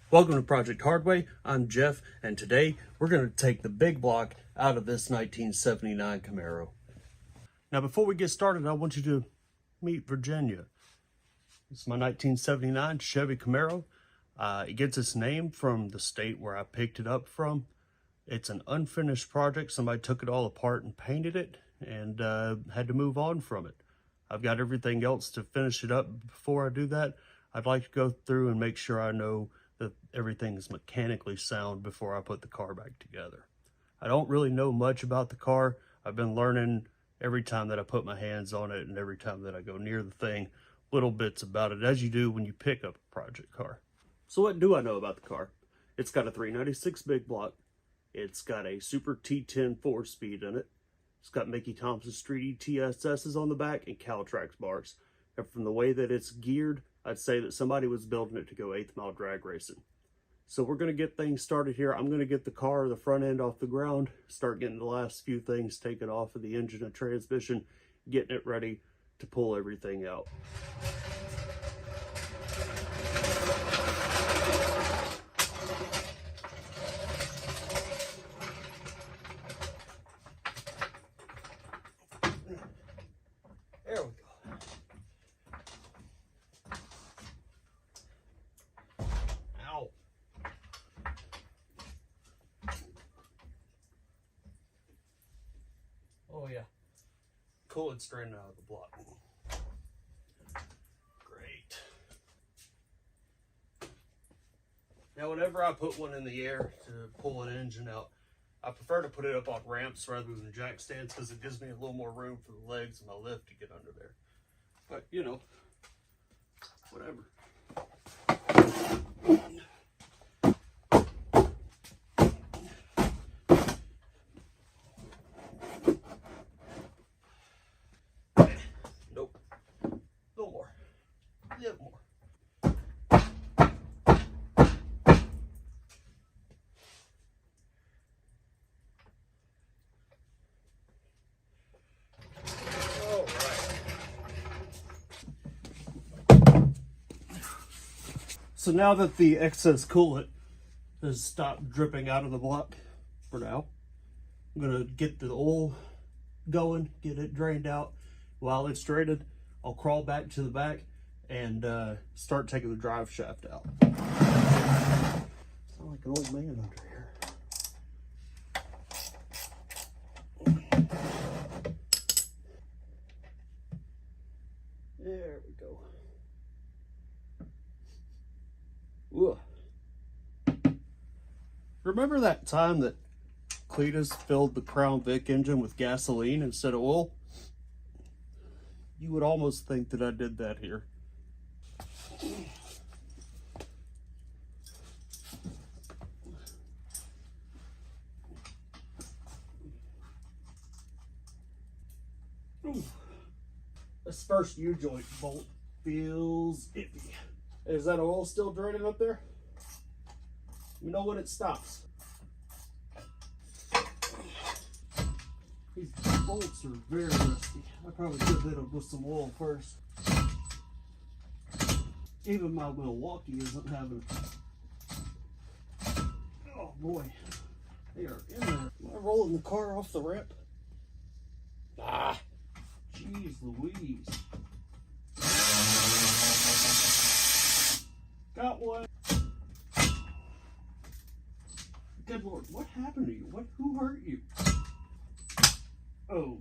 Welcome to Project Hardway. I'm Jeff, and today we're going to take the big block out of this 1979 Camaro. Now, before we get started, I want you to meet Virginia. It's my 1979 Chevy Camaro. It gets its name from the state where I picked it up from. It's an unfinished project. Somebody took it all apart and painted it and had to move on from it. I've got everything else to finish it up. Before I do that, I'd like to go through and make sure I know that everything is mechanically sound before I put the car back together. I don't really know much about the car. I've been learning every time that I put my hands on it and every time that I go near the thing, little bits about it, as you do when you pick up a project car. So what do I know about the car? It's got a 396 big block. It's got a Super T10 4-speed in it. It's got Mickey Thompson Street ETSS's on the back and Caltrax bars. And from the way that it's geared, I'd say that somebody was building it to go 8th mile drag racing. So we're going to get things started here. I'm going to get the car, the front end off the ground, start getting the last few things taken off of the engine and transmission, getting it ready to pull everything out. There we go. Ow. Oh yeah. Coolant straight out of the block. Great. Now whenever I put one in the air to pull an engine out, I prefer to put it up on ramps rather than jack stands because it gives me a little more room for the legs and my lift to get under there. But, you know, whatever. Nope. No more. Yeah, more. So now that the excess coolant has stopped dripping out of the block for now, I'm going to get the oil going, get it drained out. While it's drained, I'll crawl back to the back and start taking the drive shaft out. I sound like an old man under here. There we go. Ugh. Remember that time that Cletus filled the Crown Vic engine with gasoline instead of oil? You would almost think that I did that here. Ooh. This first U-joint bolt feels iffy. Is that oil still draining up there? You know when it stops. These bolts are very rusty. I probably should hit them with some oil first. Even my Milwaukee isn't having. Oh boy, they are in there. Am I rolling the car off the ramp? Ah, jeez Louise. Got one. Good Lord, what happened to you? Who hurt you? Oh.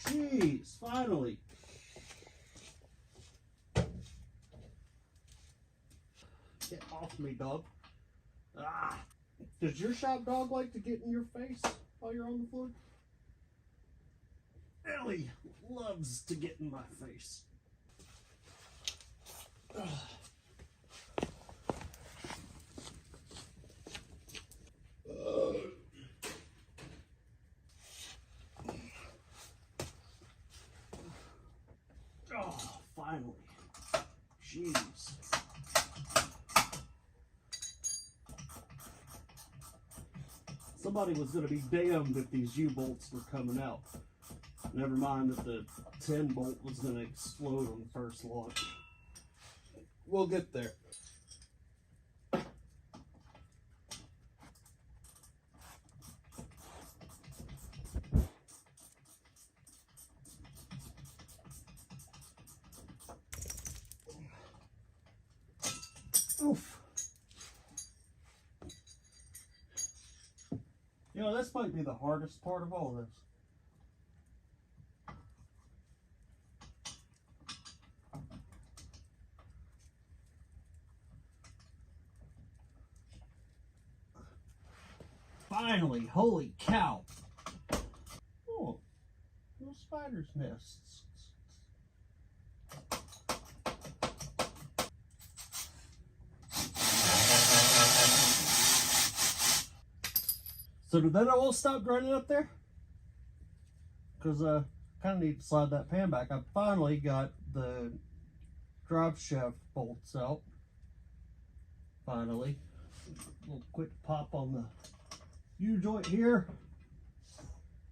Jeez, finally. Get off me, dog. Ah. Does your shop dog like to get in your face while you're on the floor? Ellie loves to get in my face. Ugh. Oh, finally. Jeez. Somebody was going to be damned if these U-bolts were coming out. Never mind that the 10 bolt was going to explode on the first launch. We'll get there. Oof. You know, this might be the hardest part of all this. Finally, holy cow. Oh, little spider's nests. So did that all stop draining up there? Because I kind of need to slide that pan back. I finally got the drive shaft bolts out. Finally. A little quick pop on the U-joint here.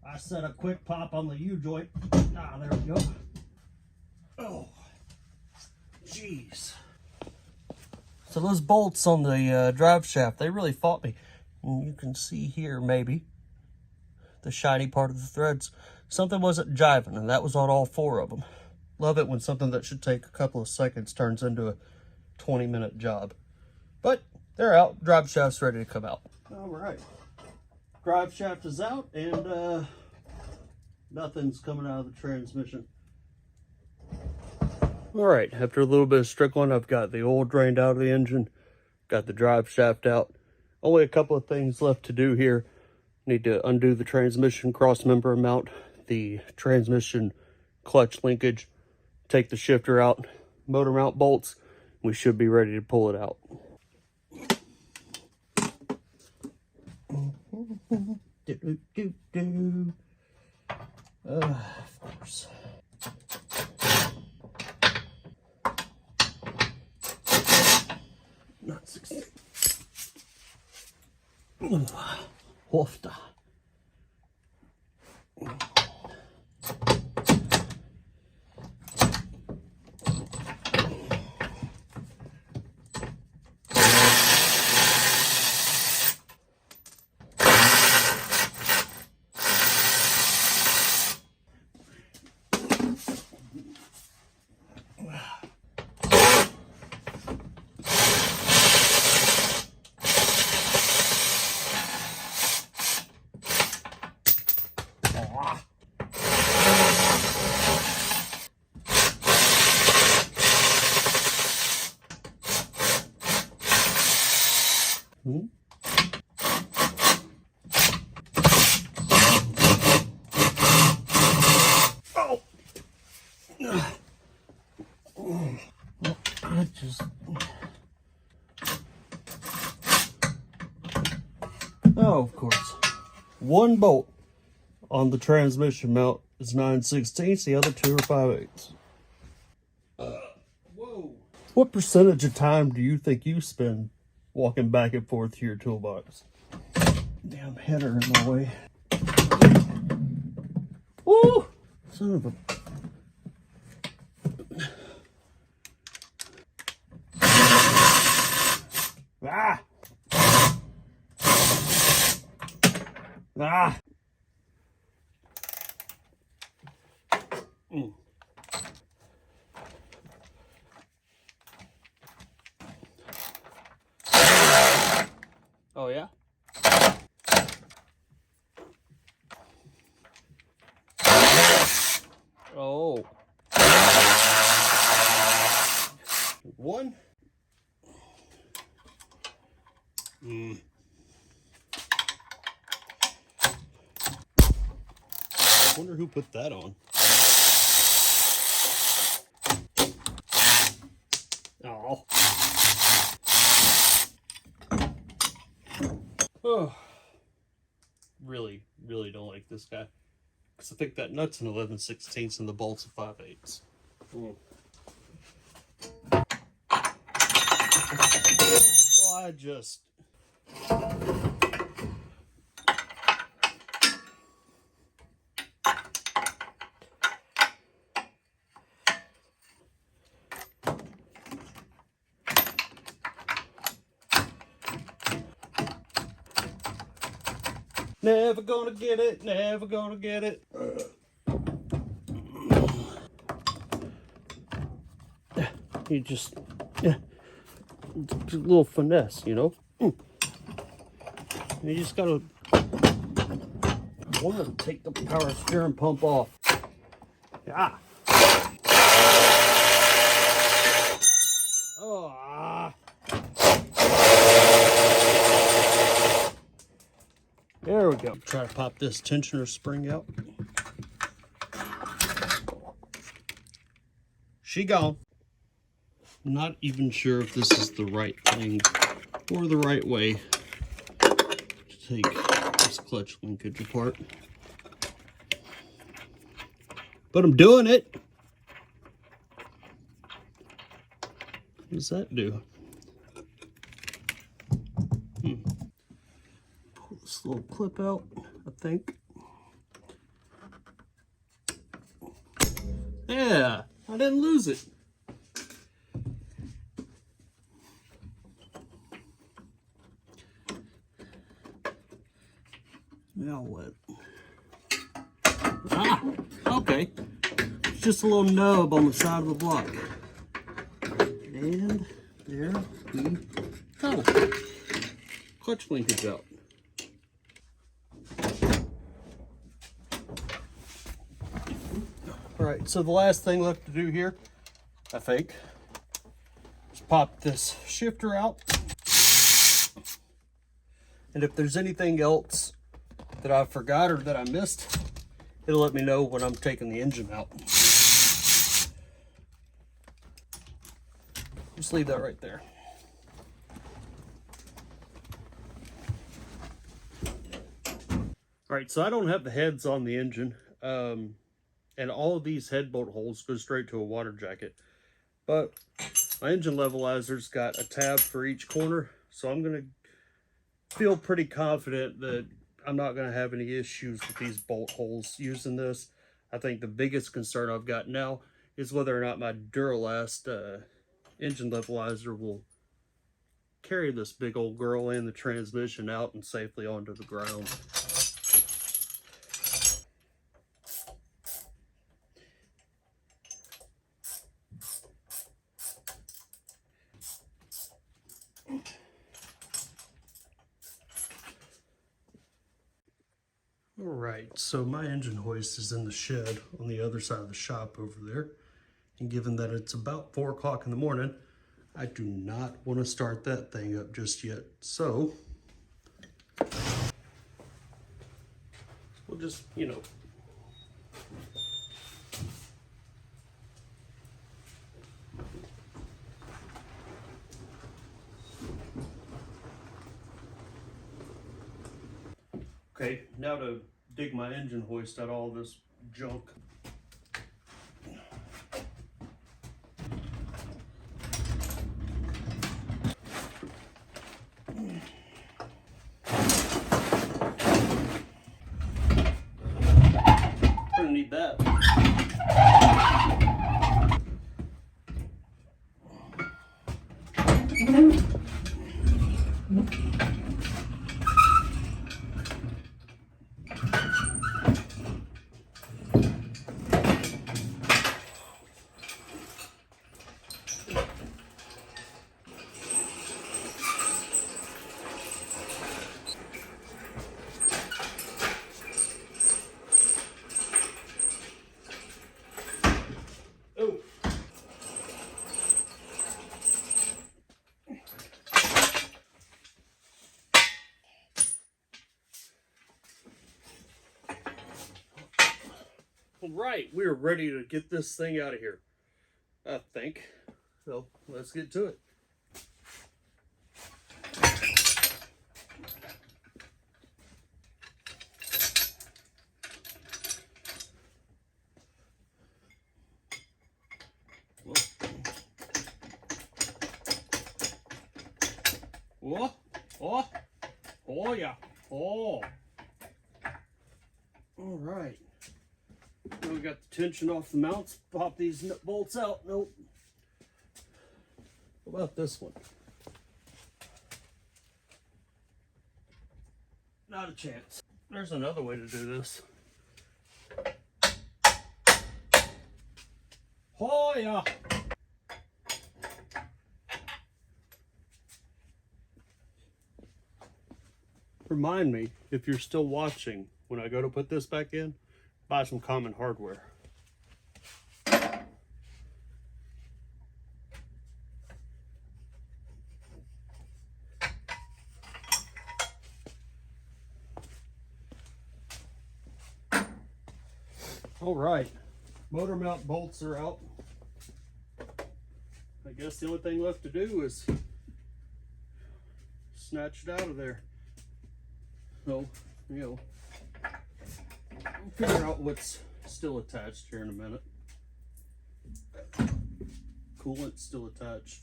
I said a quick pop on the U-joint. Ah, there we go. Oh, jeez. So those bolts on the drive shaft, they really fought me. And you can see here, maybe, the shiny part of the threads. Something wasn't jiving, and that was on all 4 of them. Love it when something that should take a couple of seconds turns into a 20-minute job. But they're out. Drive shaft's ready to come out. All right. Drive shaft is out, and nothing's coming out of the transmission. All right, after a little bit of strickling, I've got the oil drained out of the engine, got the drive shaft out. Only a couple of things left to do here. Need to undo the transmission cross member mount, the transmission clutch linkage, take the shifter out, motor mount bolts. We should be ready to pull it out. Of course. Not 16. Hofta. Oh, of course. One bolt on the transmission mount is 9/16, the other 2 are 5/8. Whoa. What percentage of time do you think you spend walking back and forth to your toolbox? Damn header in my way. Woo! Son of a... Ah! Ah! Oh, yeah? Oh. One. I wonder who put that on. Oh. Oh. Really don't like this guy. Because I think that nut's an 11/16 and the bolt's a 5/8. So I just... Never gonna get it, never gonna get it. You just, yeah, it's a little finesse, you know. You just gotta want to take the power steering pump off. Yeah. Oh. There we go. Try to pop this tensioner spring out. She gone. Not even sure if this is the right thing or the right way to take this clutch linkage apart. But I'm doing it. What does that do? Pull this little clip out, I think. Yeah, I didn't lose it. Now what? Ah, okay. It's just a little nub on the side of the block. And there we go. Clutch linkage out. Alright, so the last thing left to do here, I think, is pop this shifter out. And if there's anything else that I forgot or that I missed, it'll let me know when I'm taking the engine out. Just leave that right there. All right, so I don't have the heads on the engine, and all of these head bolt holes go straight to a water jacket. But my engine levelizer's got a tab for each corner, so I'm gonna feel pretty confident that I'm not gonna have any issues with these bolt holes using this. I think the biggest concern I've got now is whether or not my Duralast engine levelizer will carry this big old girl and the transmission out and safely onto the ground. All right, so my engine hoist is in the shed on the other side of the shop over there. And given that it's about 4 o'clock in the morning, I do not want to start that thing up just yet. So we'll just, you know, okay, now to dig my engine hoist out all this junk. Gonna need that. Oh. All right, we're ready to get this thing out of here, I think. So let's get to it. Oh, oh, oh yeah, oh. All right. Now we got the tension off the mounts. Pop these bolts out. Nope. What about this one? Not a chance. There's another way to do this. Oh yeah. Remind me, if you're still watching, when I go to put this back in, buy some common hardware. All right, motor mount bolts are out. I guess the only thing left to do is snatch it out of there. So, you know, we'll figure out what's still attached here in a minute. Coolant's still attached.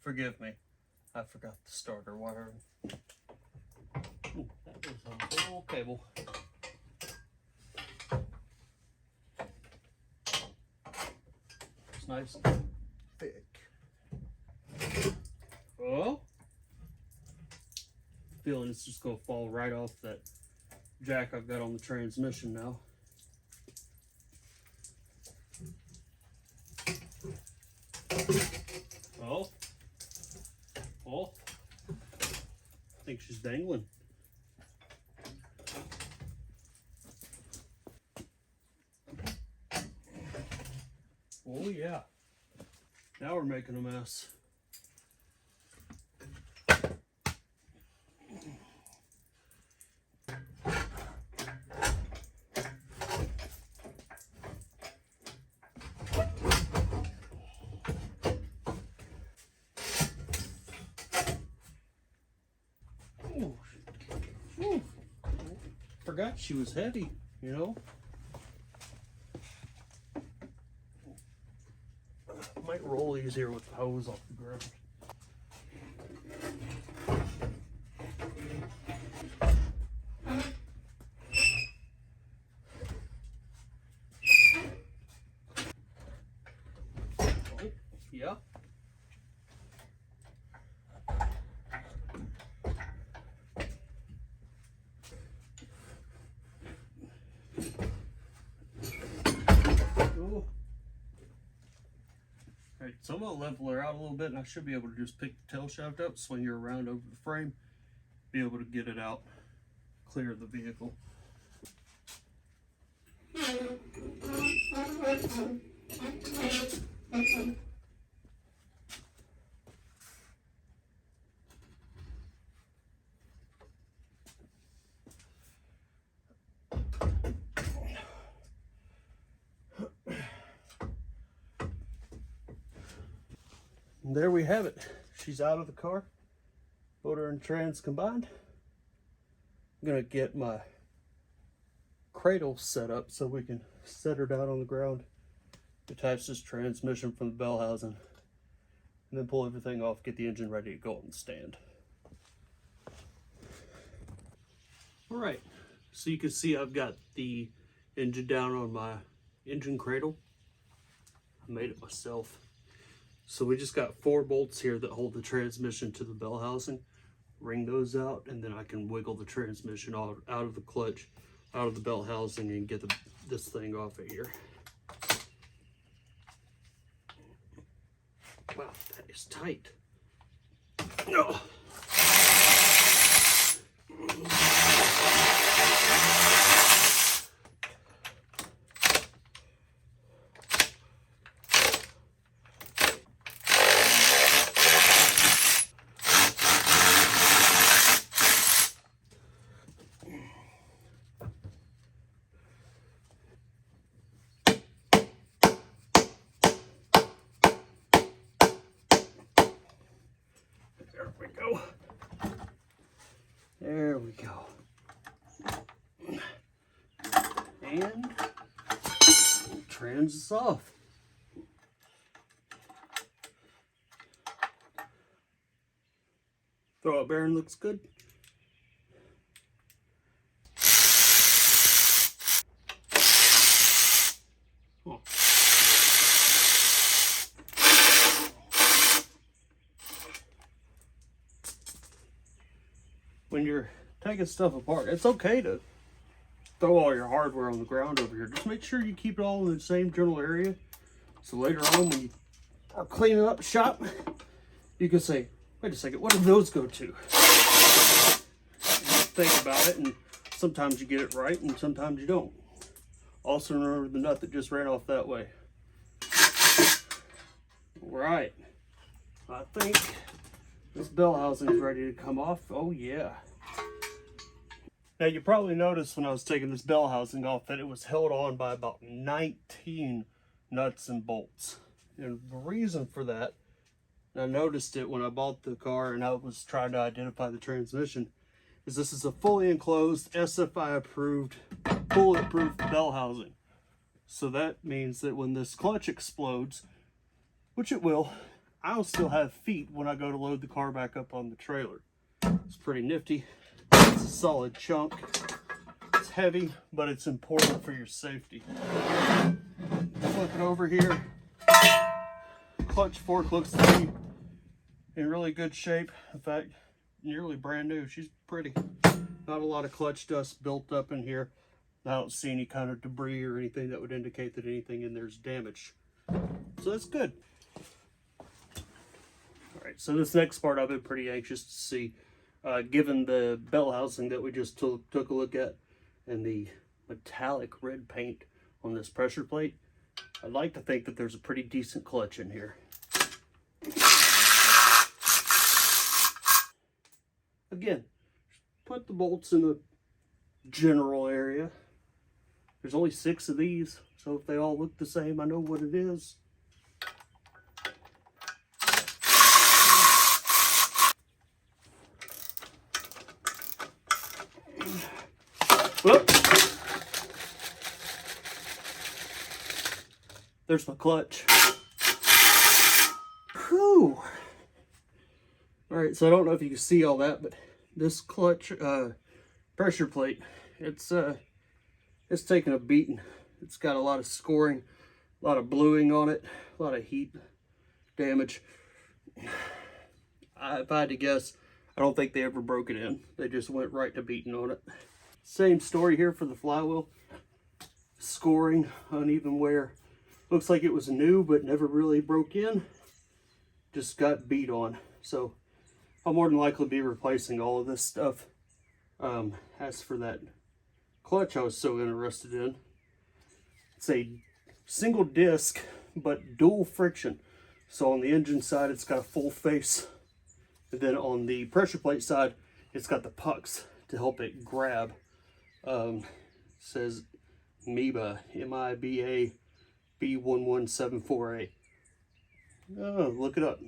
Forgive me, I forgot the starter wire. Ooh, that was a big old cable. It's nice and thick. Oh, feeling it's just gonna fall right off that jack I've got on the transmission now. Oh. Oh, I think she's dangling. Oh yeah, now we're making a mess. Ooh. Forgot she was heavy, you know. Might roll easier with the hose off the ground. Oh, yeah. Alright, so I'm going to level her out a little bit, and I should be able to just pick the tail shaft up, swing her around over the frame, be able to get it out, clear the vehicle. And there we have it. She's out of the car. Motor and trans combined. I'm gonna get my cradle set up so we can set her down on the ground, attach this transmission from the bell housing, and then pull everything off, get the engine ready to go on the stand. All right, so you can see I've got the engine down on my engine cradle. I made it myself. So we just got 4 bolts here that hold the transmission to the bell housing. Wring those out, and then I can wiggle the transmission out of the clutch, out of the bell housing, and get this thing off of here. Wow, that is tight. No. There we go. There we go. turns this off. Throwout bearing looks good. Oh. When you're taking stuff apart, it's okay to throw all your hardware on the ground over here. Just make sure you keep it all in the same general area. So later on, when you are cleaning up shop, you can say, wait a second, what did those go to? Think about it, and sometimes you get it right and sometimes you don't. Also remember the nut that just ran off that way. Right, I think this bell housing is ready to come off. Oh yeah. Now you probably noticed when I was taking this bell housing off that it was held on by about 19 nuts and bolts. And the reason for that, and I noticed it when I bought the car and I was trying to identify the transmission, is this is a fully enclosed, SFI approved, bulletproof bell housing. So that means that when this clutch explodes, which it will, I'll still have feet when I go to load the car back up on the trailer. It's pretty nifty. It's a solid chunk. It's heavy, but it's important for your safety. Flip it over here. Clutch fork looks to be in really good shape. In fact, nearly brand new. She's pretty. Not a lot of clutch dust built up in here. I don't see any kind of debris or anything that would indicate that anything in there is damaged. So that's good. Alright, so this next part I've been pretty anxious to see. Given the bell housing that we just took a look at and the metallic red paint on this pressure plate, I'd like to think that there's a pretty decent clutch in here. Again, put the bolts in the general area. There's only 6 of these, so if they all look the same, I know what it is. Whoop. There's my clutch. Whew. Alright, so I don't know if you can see all that, but this clutch pressure plate, it's taking a beating. It's got a lot of scoring, a lot of bluing on it, a lot of heat damage. If I had to guess, I don't think they ever broke it in. They just went right to beating on it. Same story here for the flywheel. Scoring, uneven wear. Looks like it was new, but never really broke in. Just got beat on. So I'll more than likely be replacing all of this stuff. As for that clutch I was so interested in, it's a single disc, but dual friction. So on the engine side, it's got a full face. And then on the pressure plate side, it's got the pucks to help it grab. Says MIBA, M-I-B-A, B1174A. Oh, look it up.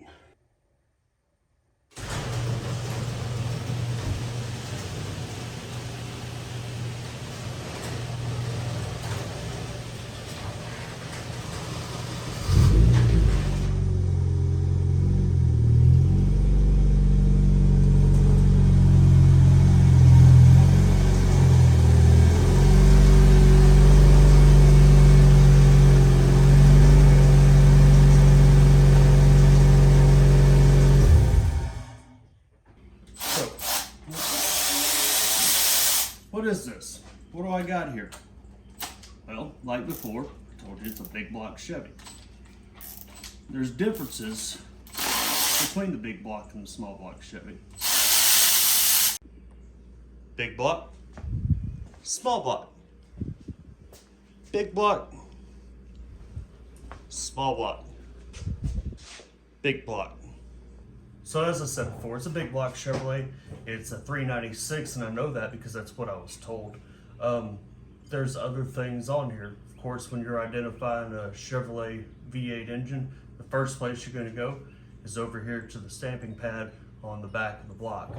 What is this? What do I got here? Well, like before, I told you it's a big block Chevy. There's differences between the big block and the small block Chevy. Big block, small block. Big block, small block. Big block. So as I said before, it's a big block Chevrolet. It's a 396, and I know that because that's what I was told. There's other things on here. Of course, when you're identifying a Chevrolet V8 engine, the first place you're going to go is over here to the stamping pad on the back of the block.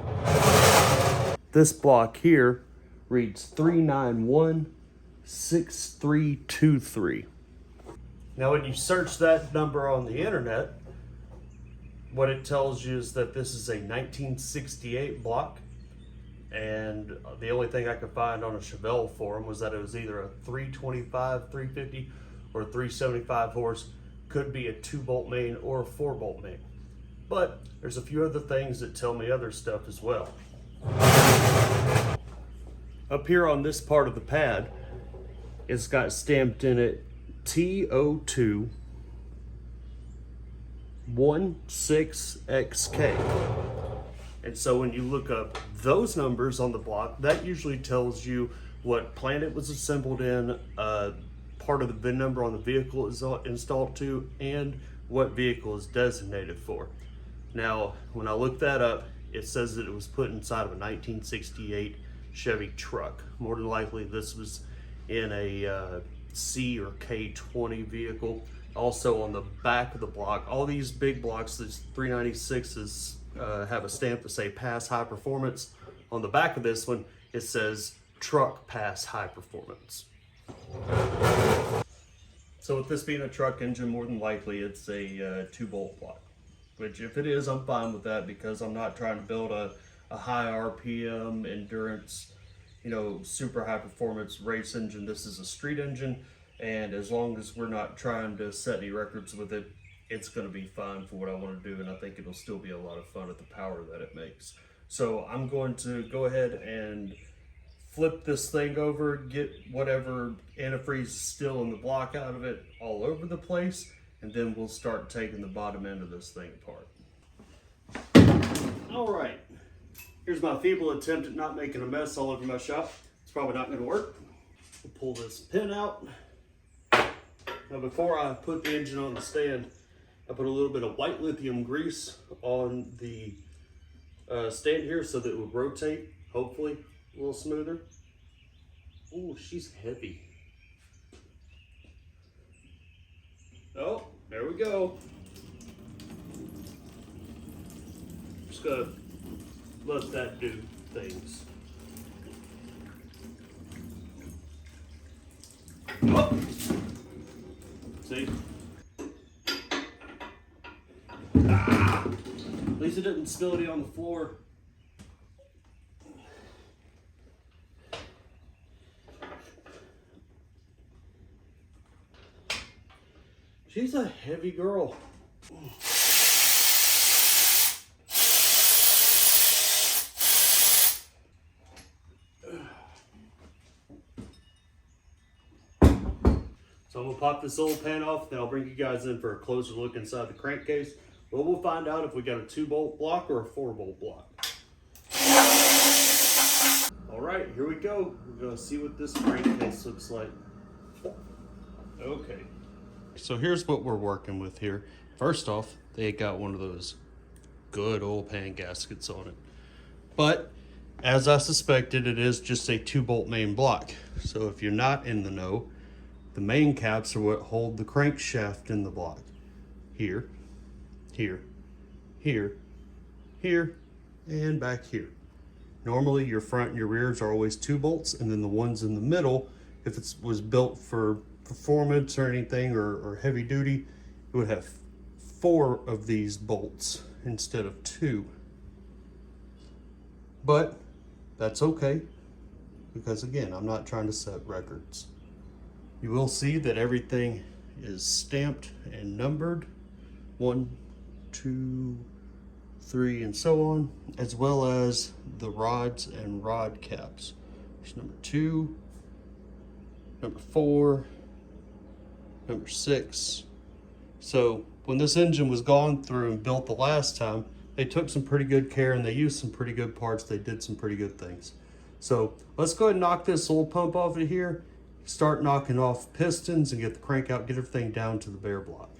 This block here reads 3916323. Now when you search that number on the internet, what it tells you is that this is a 1968 block, and the only thing I could find on a Chevelle forum was that it was either a 325, 350, or 375 horse. Could be a 2-bolt main or a 4-bolt main. But there's a few other things that tell me other stuff as well. Up here on this part of the pad, it's got stamped in it TO2 16XK. And so when you look up those numbers on the block, that usually tells you what plant it was assembled in, part of the VIN number on the vehicle is installed to, and what vehicle is designated for. Now, when I looked that up, it says that it was put inside of a 1968 Chevy truck. More than likely, this was in a C or K20 vehicle. Also on the back of the block, all these big blocks, these 396s, have a stamp to say pass high performance. On the back of this one, it says truck pass high performance. So with this being a truck engine, more than likely it's a 2-bolt block. Which if it is, I'm fine with that, because I'm not trying to build a high RPM, endurance, super high performance race engine. This is a street engine, and as long as we're not trying to set any records with it, it's going to be fine for what I want to do, and I think it'll still be a lot of fun at the power that it makes. So I'm going to go ahead and flip this thing over, get whatever antifreeze is still in the block out of it all over the place, and then we'll start taking the bottom end of this thing apart. All right, here's my feeble attempt at not making a mess all over my shop. It's probably not gonna work. We'll pull this pin out. Now before I put the engine on the stand, I put a little bit of white lithium grease on the stand here so that it would rotate, hopefully a little smoother. Oh, she's heavy. Oh, there we go. Just gonna let that do things. Oh! See? Ah! At least it didn't spill any on the floor. She's a heavy girl. So I'm gonna pop this old pan off, then I'll bring you guys in for a closer look inside the crankcase. Well, we'll find out if we got a 2-bolt block or a 4-bolt block. All right, here we go. We're gonna see what this crankcase looks like. Okay. So here's what we're working with here. First off, they got one of those good old pan gaskets on it. But as I suspected, it is just a 2-bolt main block. So if you're not in the know, the main caps are what hold the crankshaft in the block. Here, here, here, here, and back here. Normally your front and your rears are always 2 bolts, and then the ones in the middle, if it was built for performance or anything, or heavy duty, it would have 4 of these bolts instead of 2. But that's okay, because again, I'm not trying to set records. You will see that everything is stamped and numbered, 1, 2, 3, and so on, as well as the rods and rod caps. There's number 2, number 4, number 6. So when this engine was gone through and built the last time, they took some pretty good care and they used some pretty good parts. They did some pretty good things. So let's go ahead and knock this old pump off of here, start knocking off pistons, and get the crank out, get everything down to the bare block.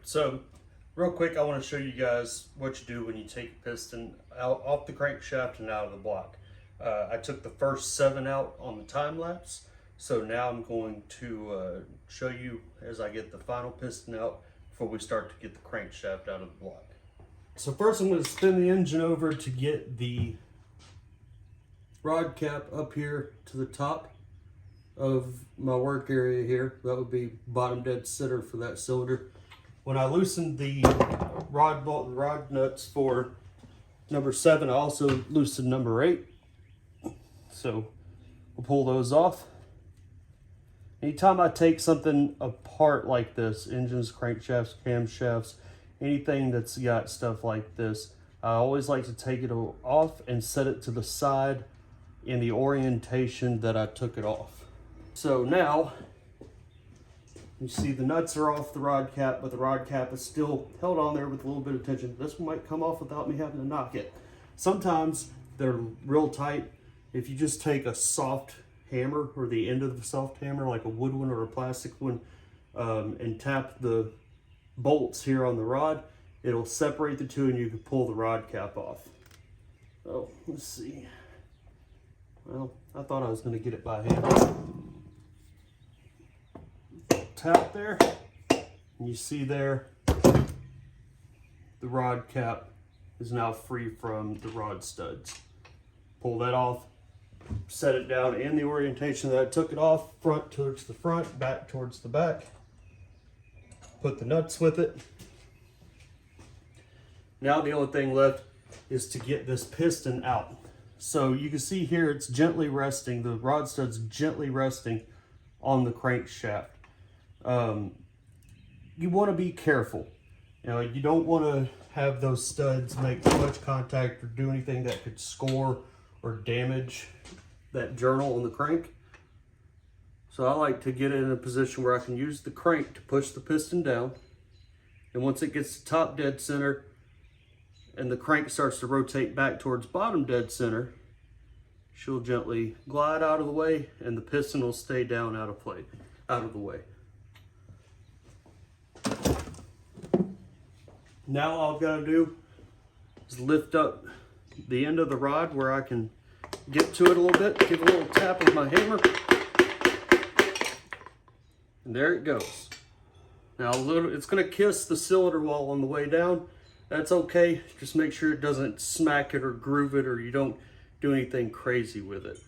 So, real quick, I want to show you guys what you do when you take a piston out off the crankshaft and out of the block. I took the first 7 out on the time lapse, so now I'm going to show you as I get the final piston out before we start to get the crankshaft out of the block. So first I'm going to spin the engine over to get the rod cap up here to the top of my work area here. That would be bottom dead center for that cylinder. When I loosened the rod bolt and rod nuts for number 7, I also loosened number 8. So we'll pull those off. Anytime I take something apart like this, engines, crankshafts, camshafts, anything that's got stuff like this, I always like to take it off and set it to the side in the orientation that I took it off. So now, you see the nuts are off the rod cap, but the rod cap is still held on there with a little bit of tension. This one might come off without me having to knock it. Sometimes they're real tight. If you just take a soft hammer, or the end of the soft hammer, like a wood one or a plastic one, and tap the bolts here on the rod, it'll separate the two and you can pull the rod cap off. So let's see. Well, I thought I was going to get it by hand. Tap there, and you see there the rod cap is now free from the rod studs. Pull that off, set it down in the orientation that I took it off, front towards the front, back towards the back. Put the nuts with it. Now the only thing left is to get this piston out. So you can see here it's gently resting, the rod stud's gently resting on the crankshaft. You want to be careful. You know, you don't want to have those studs make too much contact or do anything that could score or damage that journal on the crank. So I like to get it in a position where I can use the crank to push the piston down. And once it gets to top dead center and the crank starts to rotate back towards bottom dead center, she'll gently glide out of the way and the piston will stay down out of the way. Now all I've got to do is lift up the end of the rod where I can get to it a little bit, give a little tap with my hammer, and there it goes. Now it's going to kiss the cylinder wall on the way down. That's okay, just make sure it doesn't smack it or groove it, or you don't do anything crazy with it.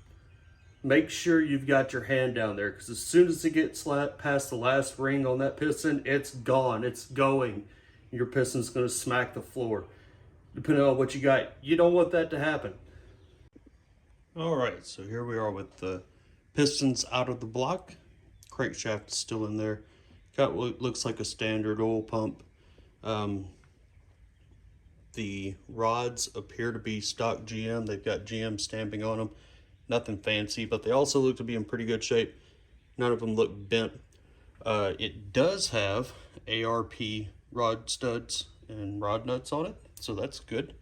Make sure you've got your hand down there, because as soon as it gets past the last ring on that piston, it's gone, it's going. Your piston's going to smack the floor. Depending on what you got, you don't want that to happen. All right, so here we are with the pistons out of the block. Crankshaft is still in there. Got what looks like a standard oil pump. The rods appear to be stock GM. They've got GM stamping on them. Nothing fancy, but they also look to be in pretty good shape. None of them look bent. It does have ARP rod studs and rod nuts on it, so that's good.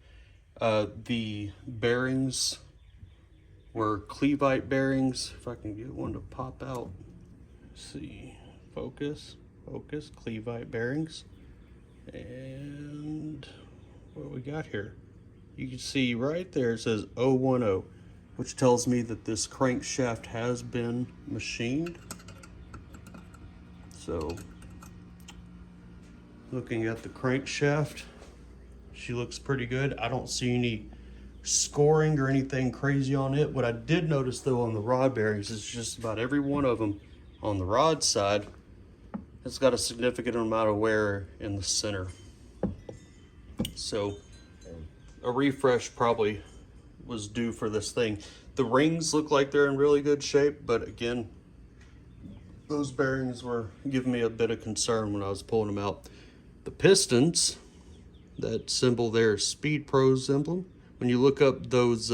The bearings were Clevite bearings. If I can get one to pop out. Let's see, focus, Clevite bearings. And what we got here, you can see right there it says 010, which tells me that this crankshaft has been machined. So looking at the crankshaft, she looks pretty good. I don't see any scoring or anything crazy on it. What I did notice though on the rod bearings is just about every one of them on the rod side has got a significant amount of wear in the center. So a refresh probably was due for this thing. The rings look like they're in really good shape, but again, those bearings were giving me a bit of concern when I was pulling them out. The pistons, that symbol there, Speed Pro's emblem. When you look up those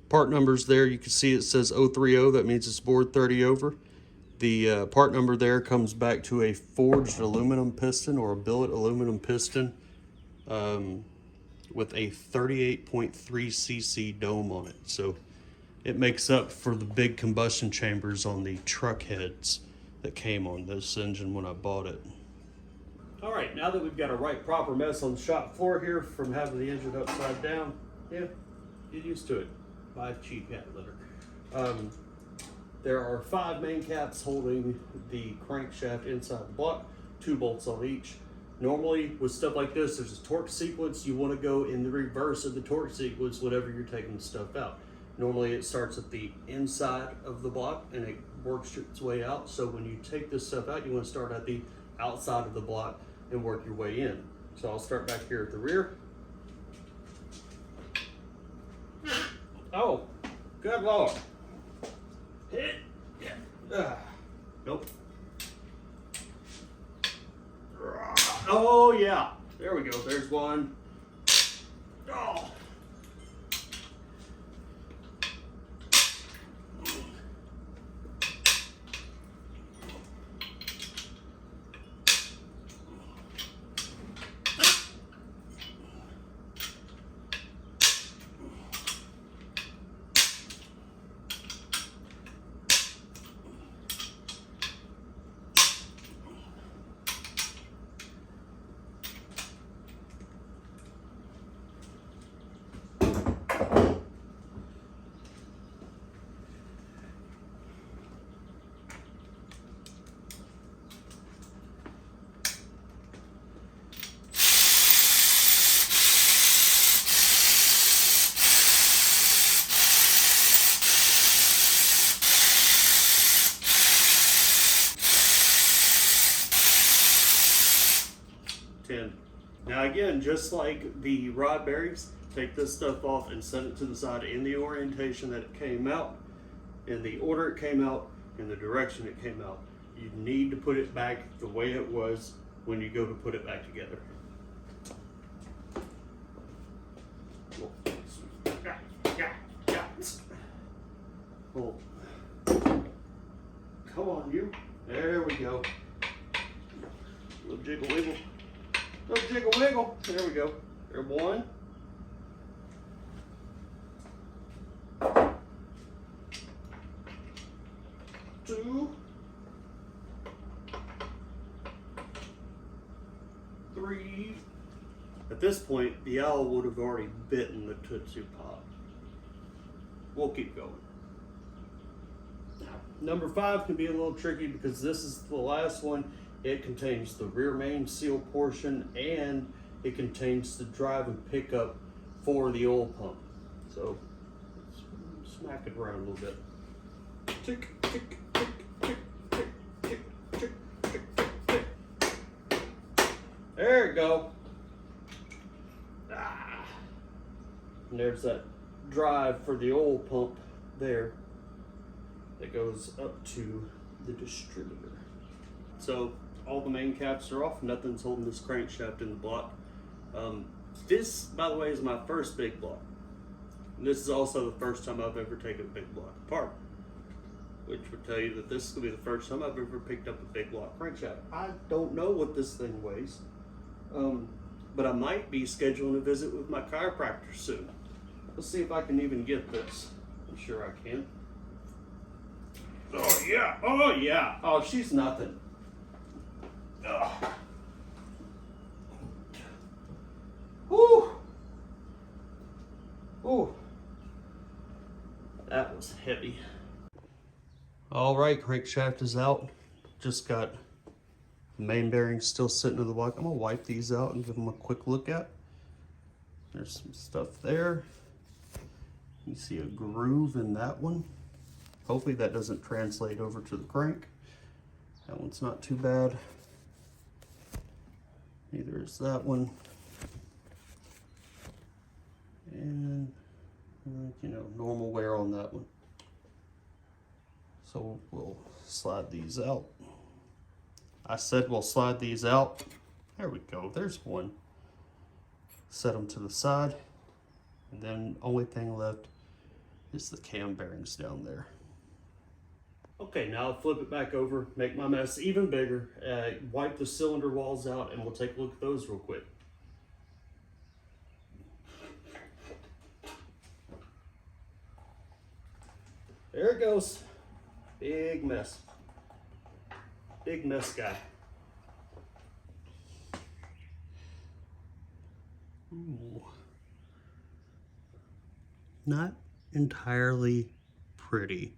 part numbers there, you can see it says 030. That means it's bored 30 over. The part number there comes back to a forged aluminum piston or a billet aluminum piston with a 38.3 cc dome on it. So it makes up for the big combustion chambers on the truck heads that came on this engine when I bought it. All right, now that we've got a right proper mess on the shop floor here from having the engine upside down, yeah, get used to it. Buy cheap cat litter. There are 5 main caps holding the crankshaft inside the block, 2 bolts on each. Normally with stuff like this, there's a torque sequence. You want to go in the reverse of the torque sequence whenever you're taking stuff out. Normally it starts at the inside of the block and it works its way out. So when you take this stuff out, you want to start at the outside of the block and work your way in. So I'll start back here at the rear. Oh, good Lord. Hit. Yeah. Nope. Oh yeah, there we go, there's one. Oh. Now again, just like the rod bearings, take this stuff off and set it to the side in the orientation that it came out, in the order it came out, in the direction it came out. You need to put it back the way it was when you go to put it back together. Oh. Come on, you. There we go. Little jiggle wiggle. Little jiggle wiggle. There we go. There, 1. 2. 3. At this point, the owl would have already bitten the Tootsie Pop. We'll keep going. Number 5 can be a little tricky because this is the last one. It contains the rear main seal portion and it contains the drive and pickup for the oil pump. So let's smack it around a little bit. Tick, tick, tick, tick, tick, tick, tick, tick, tick, tick. There you go. And there's that drive for the oil pump there that goes up to the distributor. So all the main caps are off, nothing's holding this crankshaft in the block. This, by the way, is my first big block. And this is also the first time I've ever taken a big block apart, which would tell you that this will be the first time I've ever picked up a big block crankshaft. I don't know what this thing weighs, but I might be scheduling a visit with my chiropractor soon. Let's see if I can even get this. I'm sure I can. Oh yeah, oh yeah, oh she's nothing. Ugh. Whew. Ooh. That was heavy. All right, crankshaft is out. Just got the main bearings still sitting in the block. I'm gonna wipe these out and give them a quick look at. There's some stuff there. You see a groove in that one. Hopefully that doesn't translate over to the crank. That one's not too bad. Neither is that one. And you know, normal wear on that one. So we'll slide these out. I said we'll slide these out. There we go, there's one. Set them to the side. And then only thing left is the cam bearings down there. Okay, now I'll flip it back over, make my mess even bigger, wipe the cylinder walls out, and we'll take a look at those real quick. There it goes. Big mess. Big mess guy. Ooh. Not entirely pretty.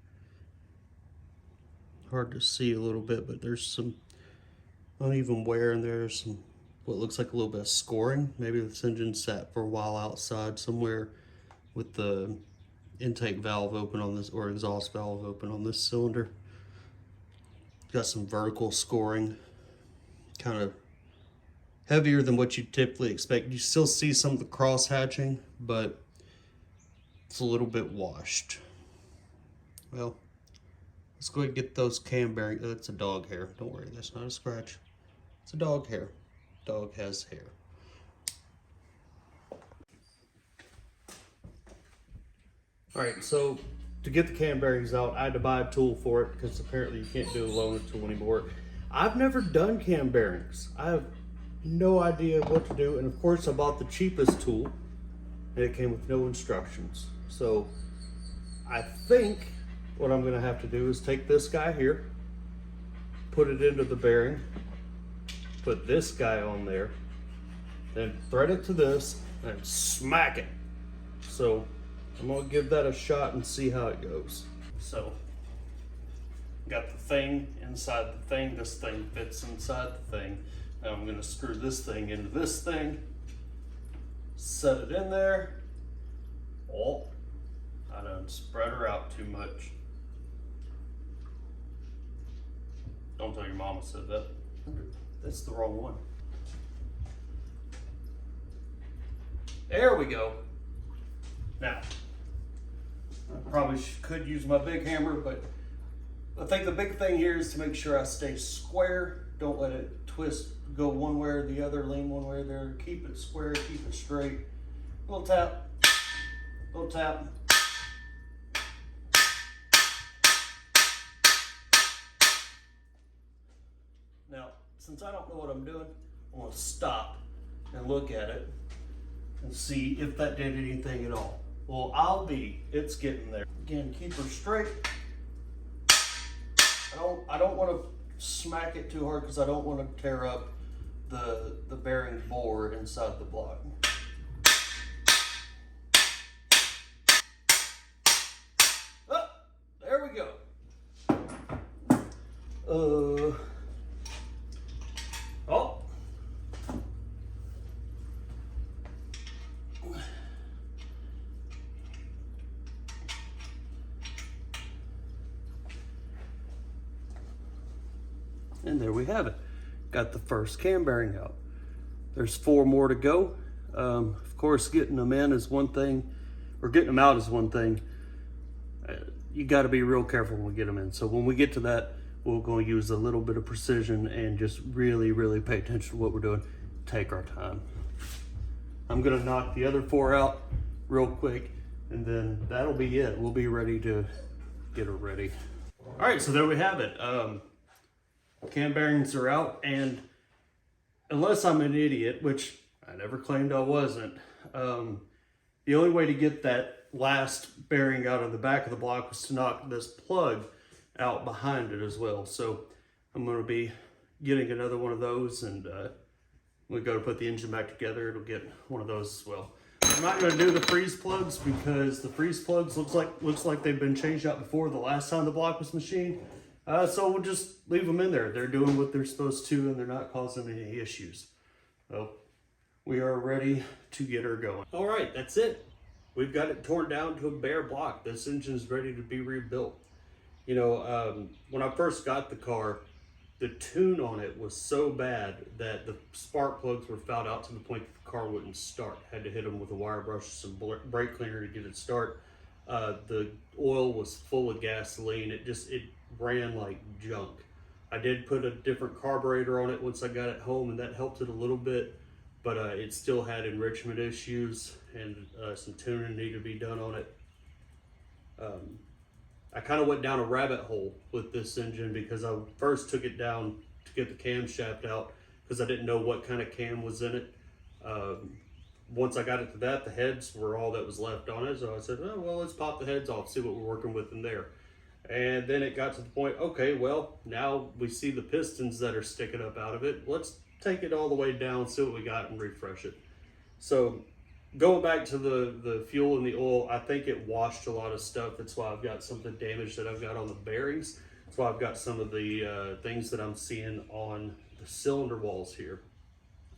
Hard to see a little bit, but there's some uneven wear in there. Some what looks like a little bit of scoring. Maybe this engine sat for a while outside somewhere with the intake valve open on this, or exhaust valve open on this cylinder. Got some vertical scoring, kind of heavier than what you typically expect. You still see some of the cross hatching, but it's a little bit washed. Well, let's go ahead and get those cam bearings. That's a dog hair. Don't worry, that's not a scratch. It's a dog hair. Dog has hair. All right, so to get the cam bearings out, I had to buy a tool for it because apparently you can't do a loaner tool anymore. I've never done cam bearings. I have no idea what to do, and of course I bought the cheapest tool and it came with no instructions. So I think what I'm gonna have to do is take this guy here, put it into the bearing, put this guy on there, then thread it to this and smack it. So I'm gonna give that a shot and see how it goes. So got the thing inside the thing, this thing fits inside the thing. Now I'm gonna screw this thing into this thing, set it in there. Oh, I done spread her out too much. Don't tell your mama said that. That's the wrong one. There we go. Now, I probably could use my big hammer, but I think the big thing here is to make sure I stay square. Don't let it twist, go one way or the other, lean one way or the other. Keep it square, keep it straight. Little tap, little tap. Now, since I don't know what I'm doing, I'm gonna stop and look at it and see if that did anything at all. Well, it's getting there. Again, keep her straight. I don't want to smack it too hard because I don't want to tear up the bearing board inside the block. Oh, there we go. Oh. And there we have it. Got the first cam bearing out. There's 4 more to go. Of course, getting them in is one thing, or getting them out is one thing. You got to be real careful when we get them in. So when we get to that, we're going to use a little bit of precision and just really, really pay attention to what we're doing. Take our time. I'm going to knock the other 4 out real quick, and then that'll be it. We'll be ready to get her ready. All right, so there we have it. Cam bearings are out, and unless I'm an idiot, which I never claimed I wasn't, the only way to get that last bearing out of the back of the block was to knock this plug out behind it as well. So I'm going to be getting another one of those, and we go to put the engine back together, it'll get one of those as well. I'm not going to do the freeze plugs because the freeze plugs looks like they've been changed out before the last time the block was machined. So we'll just leave them in there. They're doing what they're supposed to, and they're not causing any issues. So we are ready to get her going. All right, that's it. We've got it torn down to a bare block. This engine is ready to be rebuilt. You know, when I first got the car, the tune on it was so bad that the spark plugs were fouled out to the point that the car wouldn't start. Had to hit them with a wire brush, some brake cleaner to get it start. The oil was full of gasoline. It ran like junk. I did put a different carburetor on it once I got it home, and that helped it a little bit, but it still had enrichment issues, and some tuning needed to be done on it. I kind of went down a rabbit hole with this engine because I first took it down to get the camshaft out because I didn't know what kind of cam was in it. Once I got it to that, the heads were all that was left on it, so I said, oh, well, let's pop the heads off, see what we're working with in there. And then it got to the point, okay, well, now we see the pistons that are sticking up out of it. Let's take it all the way down, see what we got, and refresh it. So going back to the fuel and the oil, I think it washed a lot of stuff. That's why I've got something damaged that I've got on the bearings. That's why I've got some of the things that I'm seeing on the cylinder walls here.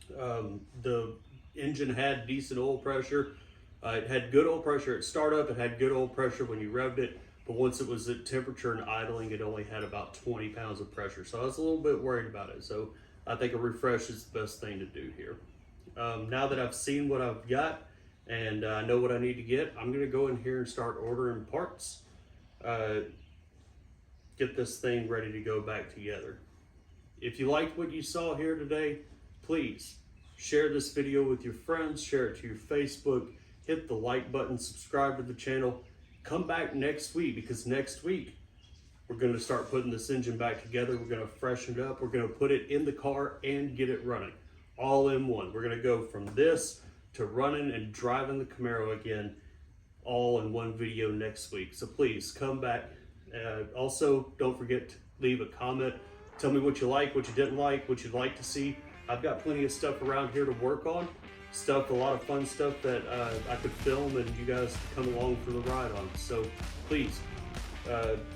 The engine had decent oil pressure. It had good oil pressure at startup. It had good oil pressure when you revved it. But once it was at temperature and idling, it only had about 20 pounds of pressure. So I was a little bit worried about it. So I think a refresh is the best thing to do here. Now that I've seen what I've got and I know what I need to get, I'm going to go in here and start ordering parts. Get this thing ready to go back together. If you liked what you saw here today, please share this video with your friends, share it to your Facebook, hit the like button, subscribe to the channel. Come back next week, because next week we're going to start putting this engine back together. We're going to freshen it up. We're going to put it in the car and get it running all in one. We're going to go from this to running and driving the Camaro again, all in one video next week. So please come back. Also, don't forget to leave a comment. Tell me what you like, what you didn't like, what you'd like to see. I've got plenty of stuff around here to work on. A lot of fun stuff that I could film and you guys come along for the ride on. So please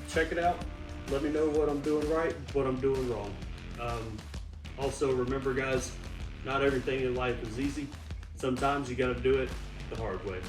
check it out. Let me know what I'm doing right, what I'm doing wrong. Also, remember guys, not everything in life is easy. Sometimes you got to do it the hard way.